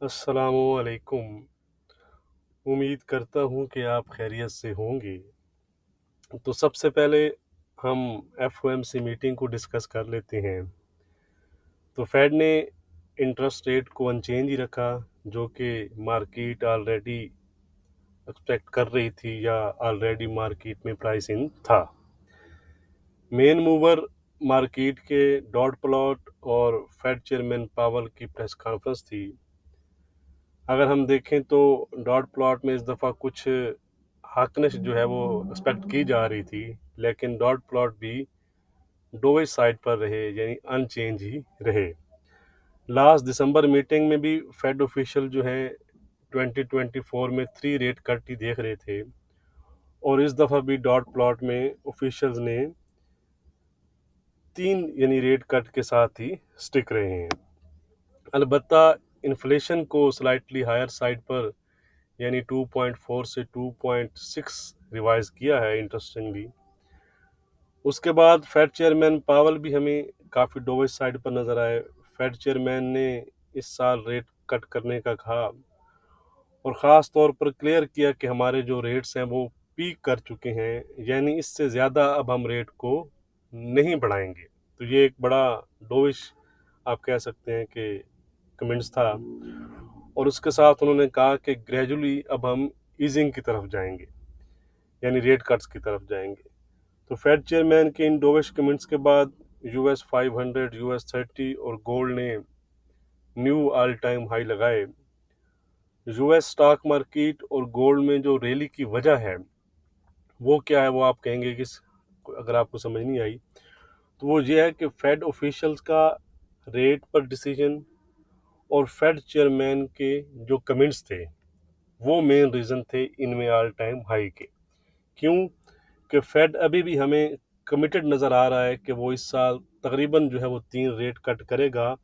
अस्सलामुअलैकुम। उम्मीद करता हूँ कि आप खैरियत से होंगे। तो सबसे पहले हम एफओएमसी मीटिंग को डिस्कस कर लेते हैं। तो फेड ने इंटरेस्ट रेट को अनचेंज ही रखा, जो कि मार्केट ऑलरेडी एक्सपेक्ट कर रही थी या ऑलरेडी मार्केट में प्राइसिंग था। मेन मूवर मार्केट के डॉट प्लॉट और फेड चेयरमैन पावल की प्रेस कॉन्फ्रेंस थी। अगर हम देखें तो डॉट प्लॉट में इस दफ़ा कुछ हाकनेस जो है वो एक्सपेक्ट की जा रही थी, लेकिन डॉट प्लॉट भी डोविश साइड पर रहे, यानी अनचेंज ही रहे। लास्ट दिसंबर मीटिंग में भी फेड ऑफिशियल जो है 2024 में 3 रेट कट ही देख रहे थे, और इस दफ़ा भी डॉट प्लॉट में ऑफिशियल्स ने 3 यानी रेट कट के साथ ही स्टिक रहे हैं। अलबत्ता इन्फ्लेशन को स्लाइटली हायर साइड पर यानी 2.4 से 2.6 रिवाइज किया है इंटरेस्टिंगली। उसके बाद फेड चेयरमैन पावल भी हमें काफ़ी डोविश साइड पर नज़र आए। फेड चेयरमैन ने इस साल रेट कट करने का कहा और ख़ास तौर पर क्लियर किया कि हमारे जो रेट्स हैं वो पीक कर चुके हैं, यानी इससे ज़्यादा अब हम रेट को नहीं बढ़ाएंगे। तो ये एक बड़ा डोविश आप कह सकते हैं कि कमेंट्स था, और उसके साथ उन्होंने कहा कि ग्रेजुअली अब हम ईजिंग की तरफ जाएंगे, यानी रेट कट्स की तरफ जाएंगे। तो फेड चेयरमैन के इन डोविश कमेंट्स के बाद यूएस 500, यूएस 30 और गोल्ड ने न्यू ऑल टाइम हाई लगाए। यूएस स्टॉक मार्केट और गोल्ड में जो रैली की वजह है वो क्या है, वो आप कहेंगे कि अगर आपको समझ नहीं आई तो वो ये है कि फेड ऑफिशियल्स का रेट पर डिसीजन और फेड चेयरमैन के जो कमेंट्स थे वो मेन रीज़न थे इनमें ऑल टाइम हाई के। क्यों कि फेड अभी भी हमें कमिटेड नज़र आ रहा है कि वो इस साल तकरीबन जो है वो 3 रेट कट करेगा,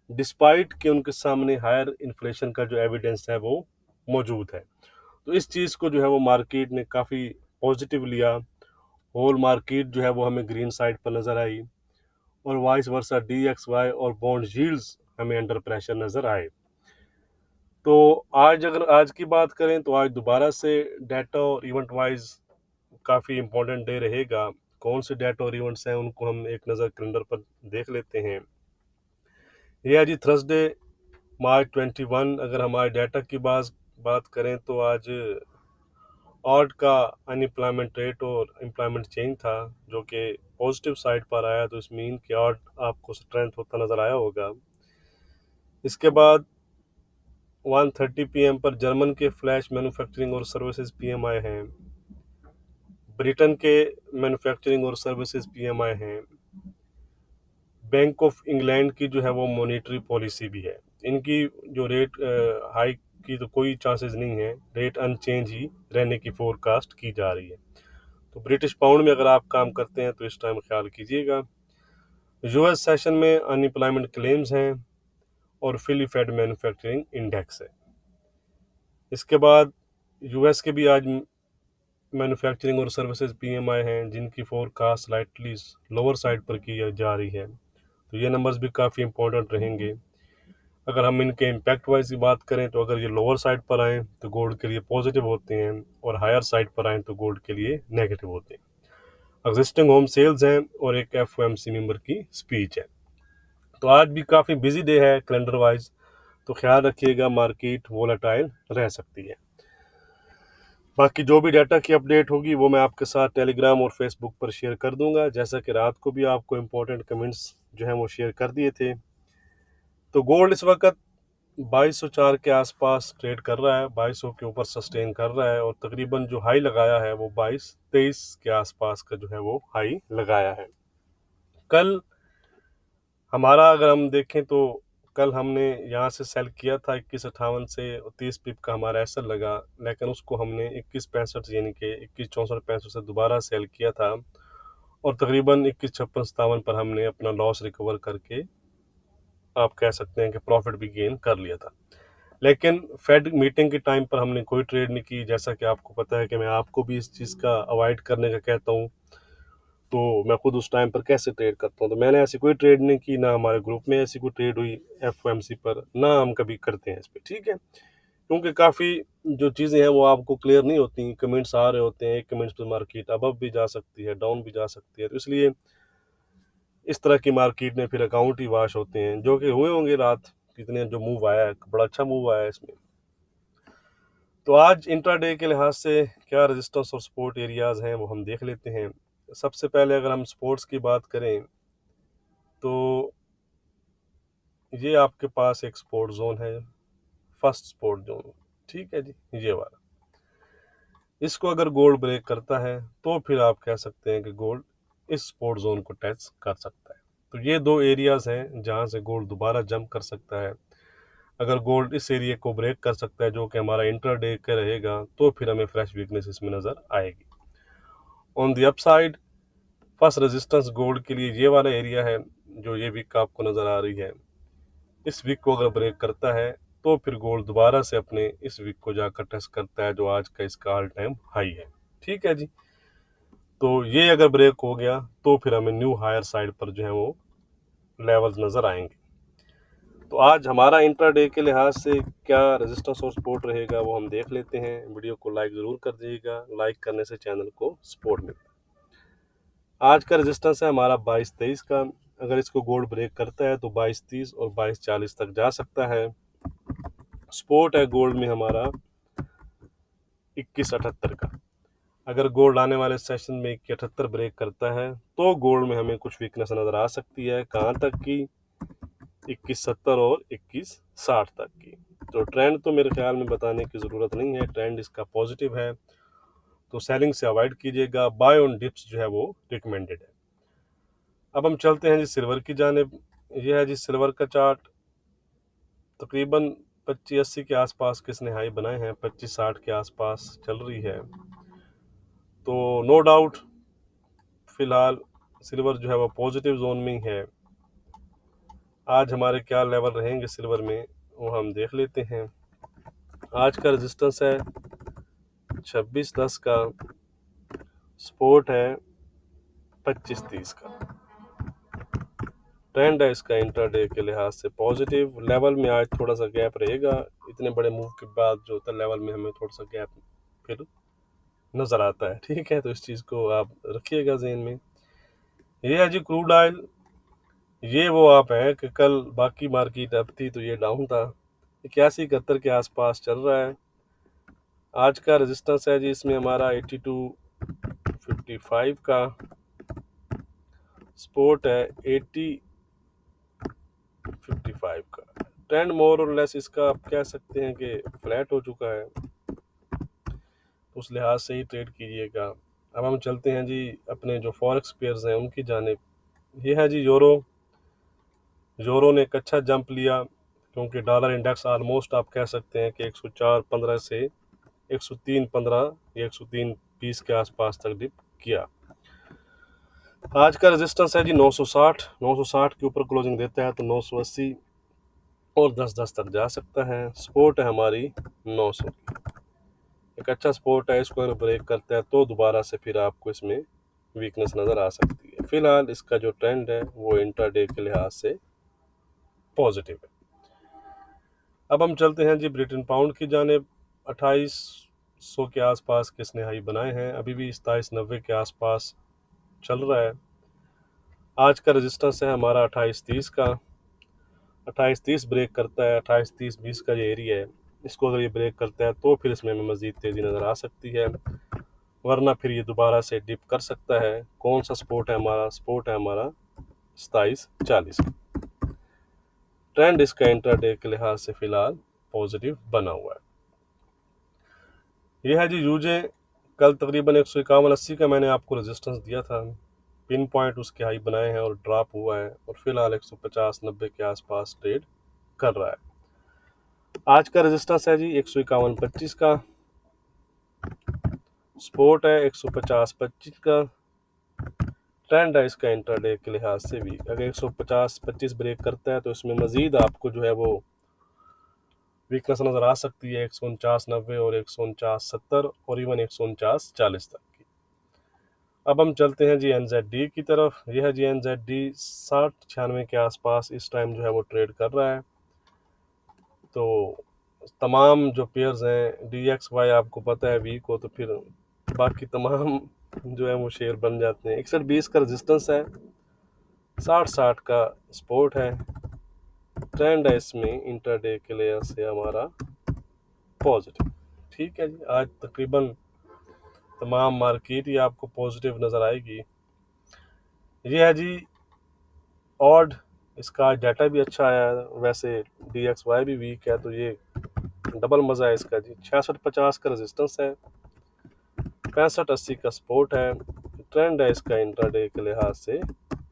डिस्पाइट कि उनके सामने हायर इन्फ्लेशन का जो एविडेंस है वो मौजूद है। तो इस चीज़ को जो है वो मार्केट ने काफ़ी पॉजिटिव लिया। होल मार्केट जो है वो हमें ग्रीन साइड पर नज़र आई, और वाइस वर्सा DXY और बॉन्ड यील्ड्स हमें अंडर प्रेशर नज़र आए। तो अगर आज की बात करें तो आज दोबारा से डाटा और इवेंट वाइज काफ़ी इम्पोर्टेंट डे रहेगा। कौन से डाटा और इवेंट्स हैं उनको हम एक नज़र कैलेंडर पर देख लेते हैं। ये है जी थर्सडे मार्च 21। अगर हमारे डाटा की बात करें तो आज ऑड का अनएम्प्लॉयमेंट रेट और एम्प्लॉयमेंट चेंज था, जो कि पॉजिटिव साइड पर आया। तो इस मीन कि ऑड आपको स्ट्रेंथ होता नज़र आया होगा। इसके बाद 1:30 PM पर जर्मन के फ्लैश मैन्युफैक्चरिंग और सर्विसेज PMI हैं, ब्रिटेन के मैन्युफैक्चरिंग और सर्विसेज PMI हैं, बैंक ऑफ इंग्लैंड की जो है वो मॉनेटरी पॉलिसी भी है। इनकी जो रेट हाइक की तो कोई चांसेस नहीं है, रेट अनचेंज ही रहने की फोरकास्ट की जा रही है। तो ब्रिटिश पाउंड में अगर आप काम करते हैं तो इस टाइम ख्याल कीजिएगा। यूएस सेशन में अनएम्प्लॉयमेंट क्लेम्स हैं और फिली फेड मैन्युफैक्चरिंग इंडेक्स है। इसके बाद यूएस के भी आज मैन्युफैक्चरिंग और सर्विसेज PMI हैं, जिनकी फोरकास्ट स्लाइटली लोअर साइड पर की जा रही है। तो ये नंबर्स भी काफ़ी इंपॉर्टेंट रहेंगे। अगर हम इनके इम्पैक्ट वाइज की बात करें तो अगर ये लोअर साइड पर आएँ तो गोल्ड के लिए पॉजिटिव होते हैं, और हायर साइड पर आएँ तो गोल्ड के लिए नेगेटिव होते हैं। एग्जिस्टिंग होम सेल्स हैं और एक FOMC मेंबर की स्पीच है। तो आज भी काफ़ी बिजी डे है कैलेंडर वाइज, तो ख्याल रखिएगा, मार्केट वोलेटाइल रह सकती है। बाकी जो भी डाटा की अपडेट होगी वो मैं आपके साथ टेलीग्राम और फेसबुक पर शेयर कर दूंगा, जैसा कि रात को भी आपको इम्पोर्टेंट कमेंट्स जो हैं वो शेयर कर दिए थे। तो गोल्ड इस वक्त 2204 के आसपास ट्रेड कर रहा है, 2200 के ऊपर सस्टेन कर रहा है, और तकरीबन जो हाई लगाया है वो 2223 के आसपास का जो है वो हाई लगाया है। कल हमारा अगर हम देखें तो कल हमने यहाँ से सेल किया था 2158 से, 30 पिप का हमारा एसएल लगा, लेकिन उसको हमने 2165 यानी कि 2164-65 से दोबारा सेल किया था, और तकरीबन 2156-57 पर हमने अपना लॉस रिकवर करके आप कह सकते हैं कि प्रॉफिट भी गेन कर लिया था। लेकिन फेड मीटिंग के टाइम पर हमने कोई ट्रेड नहीं की, जैसा कि आपको पता है कि मैं आपको भी इस चीज़ का अवॉइड करने का कहता हूँ। तो मैं खुद उस टाइम पर कैसे ट्रेड करता हूँ, तो मैंने ऐसी कोई ट्रेड नहीं की, ना हमारे ग्रुप में ऐसी कोई ट्रेड हुई एफओएमसी पर, ना हम कभी करते हैं इस पर, ठीक है। क्योंकि काफ़ी जो चीज़ें हैं वो आपको क्लियर नहीं होती, कमेंट्स आ रहे होते हैं, एक कमेंट्स पर मार्केट अबव भी जा सकती है, डाउन भी जा सकती है, तो इसलिए इस तरह की मार्केट में फिर अकाउंट ही वाश होते हैं, जो कि हुए होंगे रात कितने जो मूव आया है, बड़ा अच्छा मूव आया है इसमें। तो आज इंट्राडे के लिहाज से क्या रेजिस्टेंस और सपोर्ट एरियाज हैं वो हम देख लेते हैं। सबसे पहले अगर हम स्पोर्ट्स की बात करें तो ये आपके पास एक सपोर्ट जोन है, फर्स्ट सपोर्ट जोन, ठीक है जी, ये वाला। इसको अगर गोल्ड ब्रेक करता है तो फिर आप कह सकते हैं कि गोल्ड इस सपोर्ट जोन को टच कर सकता है। तो ये दो एरियाज हैं जहां से गोल्ड दोबारा जंप कर सकता है। अगर गोल्ड इस एरिया को ब्रेक कर सकता है जो कि हमारा इंट्राडे का रहेगा, तो फिर हमें फ्रेश वीकनेस इसमें नजर आएगी। On the upside first resistance gold के लिए ये वाला एरिया है जो ये वीक आपको नजर आ रही है। इस वीक को अगर ब्रेक करता है तो फिर गोल्ड दोबारा से अपने इस वीक को जाकर टेस्ट करता है जो आज का इसका ऑल टाइम हाई है, ठीक है जी। तो ये अगर ब्रेक हो गया तो फिर हमें न्यू हायर साइड पर जो है वो लेवल्स नजर आएंगे। तो आज हमारा इंट्राडे के लिहाज से क्या रेजिस्टेंस और सपोर्ट रहेगा वो हम देख लेते हैं। वीडियो को लाइक ज़रूर कर दीजिएगा, लाइक करने से चैनल को सपोर्ट मिलता है। आज का रेजिस्टेंस है हमारा 22-23 का, अगर इसको गोल्ड ब्रेक करता है तो 22-30 और 22-40 तक जा सकता है। सपोर्ट है गोल्ड में हमारा 2178 का, अगर गोल्ड आने वाले सेशन में 2178 ब्रेक करता है तो गोल्ड में हमें कुछ वीकनेस नज़र आ सकती है, कहाँ तक की 2170 और 2160 तक की। तो ट्रेंड तो मेरे ख्याल में बताने की ज़रूरत नहीं है, ट्रेंड इसका पॉजिटिव है, तो सेलिंग से अवॉइड कीजिएगा। बाय ऑन डिप्स जो है वो रिकमेंडेड है। अब हम चलते हैं जी सिल्वर की जानिब। यह है जी सिल्वर का चार्ट, तकरीबन 2580 के आसपास किसने हाई बनाए हैं, 2560 के आसपास चल रही है। तो नो डाउट फिलहाल सिल्वर जो है वो पॉजिटिव जोन में ही है। आज हमारे क्या लेवल रहेंगे सिल्वर में वो हम देख लेते हैं। आज का रेजिस्टेंस है 2610 का, सपोर्ट है 2530 का। ट्रेंड है इसका इंट्राडे के लिहाज से पॉजिटिव। लेवल में आज थोड़ा सा गैप रहेगा, इतने बड़े मूव के बाद जो होता है लेवल में हमें थोड़ा सा गैप फिर नज़र आता है, ठीक है। तो इस चीज़ को आप रखिएगा जहन में। ये है जी क्रूड ऑयल, ये वो आप है कि कल बाकी मार्केट अप थी तो ये डाउन था, 81-71 के आसपास चल रहा है। आज का रेजिस्टेंस है जी इसमें हमारा 8255 का, सपोर्ट है 8055 का। ट्रेंड मोर और लेस इसका आप कह सकते हैं कि फ्लैट हो चुका है, उस लिहाज से ही ट्रेड कीजिएगा। अब हम चलते हैं जी अपने जो फॉरेक्स पेयर्स हैं उनकी जानिब। ये है जी यूरो। यूरो ने एक अच्छा जंप लिया क्योंकि डॉलर इंडेक्स ऑलमोस्ट आप कह सकते हैं कि 104.15 से 103.15 या 103.20 के आसपास तक डिप किया। आज का रेजिस्टेंस है जी 960, 960 के ऊपर क्लोजिंग देता है तो 980 और 10-10 तक जा सकता है। सपोर्ट है हमारी 900 की, एक अच्छा सपोर्ट है, इसको अगर ब्रेक करता है तो दोबारा से फिर आपको इसमें वीकनेस नज़र आ सकती है। फिलहाल इसका जो ट्रेंड है वो इंट्राडे के लिहाज से पॉजिटिव है। अब हम चलते हैं जी ब्रिटेन पाउंड की जानिब। 2800 के आसपास किसने हाई बनाए हैं, अभी भी 2790 के आसपास चल रहा है। आज का रेजिस्टेंस है हमारा 2830 का, 2830 ब्रेक करता है, 2830-20 का जो एरिया है इसको अगर ये ब्रेक करता है तो फिर इसमें हमें मज़ीद तेज़ी नज़र आ सकती है, वरना फिर ये दोबारा से डिप कर सकता है। कौन सा सपोर्ट है हमारा, सपोर्ट है हमारा 2740 का। ट्रेंड इसका इंट्राडे के लिहाज से फिलहाल पॉजिटिव बना हुआ है। यह है जी यूजे, कल तकरीबन 151-80 का मैंने आपको रेजिस्टेंस दिया था, पिन पॉइंट उसके हाई बनाए हैं और ड्रॉप हुआ है और फिलहाल 150-90 के आसपास ट्रेड कर रहा है। आज का रेजिस्टेंस है जी 151-25 का, सपोर्ट है 150-25 का। ट्रेंड है इसका इंट्राडे के लिहाज से भी, अगर 150-25 ब्रेक करता है तो इसमें मजीद आपको जो है वो वीकनेस नज़र आ सकती है 149-90 और 149-70 और इवन 149-40 तक की। अब हम चलते हैं जी NZD की तरफ। यह है जी NZD 60-96 के आसपास इस टाइम जो है वो ट्रेड कर रहा है। तो तमाम जो पेयर्स हैं DXY आपको पता है वीक हो तो फिर बाकी तमाम जो है वो शेयर बन जाते हैं। 61-20 का रेजिस्टेंस है, 60-60 का सपोर्ट है। ट्रेंड है इसमें इंटरडे के लिए से हमारा पॉजिटिव। ठीक है जी, आज तकरीबन तमाम मार्केट ही आपको पॉजिटिव नज़र आएगी। ये है जी ऑड, इसका डाटा भी अच्छा आया है। वैसे DXY भी वीक है तो ये डबल मज़ा है इसका जी। 66-50 का रेजिस्टेंस है, 65-80 का सपोर्ट है। ट्रेंड है इसका इंट्राडे के लिहाज से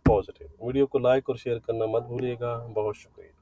पॉजिटिव। वीडियो को लाइक और शेयर करना मत भूलिएगा। बहुत शुक्रिया।